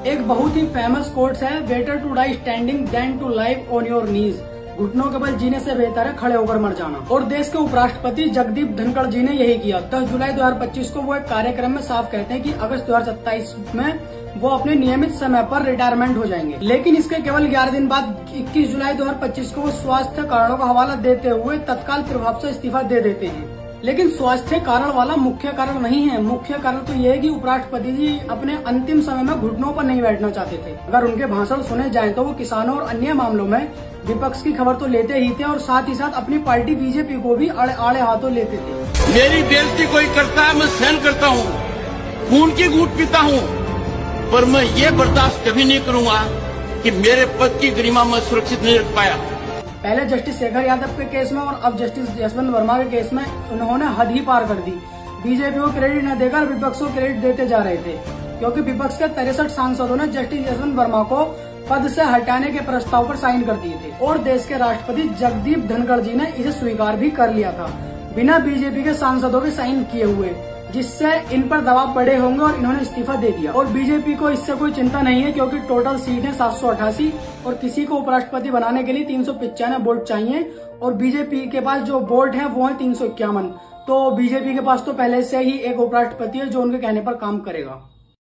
एक बहुत ही फेमस कोट्स है, better to die standing than to live on your knees. घुटनों के बल जीने से बेहतर है खड़े होकर मर जाना। और देश के उपराष्ट्रपति जगदीप धनखड़ जी ने यही किया। 10 जुलाई 2025 को वो एक कार्यक्रम में साफ कहते हैं कि अगस्त 2027 में वो अपने नियमित समय पर रिटायरमेंट हो जाएंगे। लेकिन इसके केवल 11 दिन बाद 21 जुलाई 2025 को वो स्वास्थ्य कारणों का हवाला देते हुए तत्काल प्रभाव से इस्तीफा दे देते हैं। लेकिन स्वास्थ्य कारण वाला मुख्य कारण नहीं है। मुख्य कारण तो ये है कि उपराष्ट्रपति जी अपने अंतिम समय में घुटनों पर नहीं बैठना चाहते थे। अगर उनके भाषण सुने जाएं तो वो किसानों और अन्य मामलों में विपक्ष की खबर तो लेते ही थे और साथ ही साथ अपनी पार्टी बीजेपी को भी आड़े हाथों लेते थे। मेरी बेइज्जती कोई करता है, मैं सहन करता हूँ, खून की घूंट पीता हूँ, पर मैं ये बर्दाश्त कभी नहीं करूंगा कि मेरे पद की गरिमा में सुरक्षित नहीं रख पाया। पहले जस्टिस शेखर यादव के केस में और अब जस्टिस यशवंत वर्मा के केस में उन्होंने हद ही पार कर दी। बीजेपी को क्रेडिट न देकर विपक्ष को क्रेडिट देते जा रहे थे, क्योंकि विपक्ष के 63 सांसदों ने जस्टिस यशवंत वर्मा को पद से हटाने के प्रस्ताव पर साइन कर दिए थे और देश के राष्ट्रपति जगदीप धनखड़ जी ने इसे स्वीकार भी कर लिया था बिना बीजेपी के सांसदों के साइन किए हुए, जिससे इन पर दबाव पड़े होंगे और इन्होंने इस्तीफा दे दिया। और बीजेपी को इससे कोई चिंता नहीं है, क्योंकि टोटल सीट है 788 और किसी को उपराष्ट्रपति बनाने के लिए 395 वोट चाहिए और बीजेपी के पास जो वोट है वो है 351। तो बीजेपी के पास तो पहले से ही एक उपराष्ट्रपति है जो उनके कहने पर काम करेगा।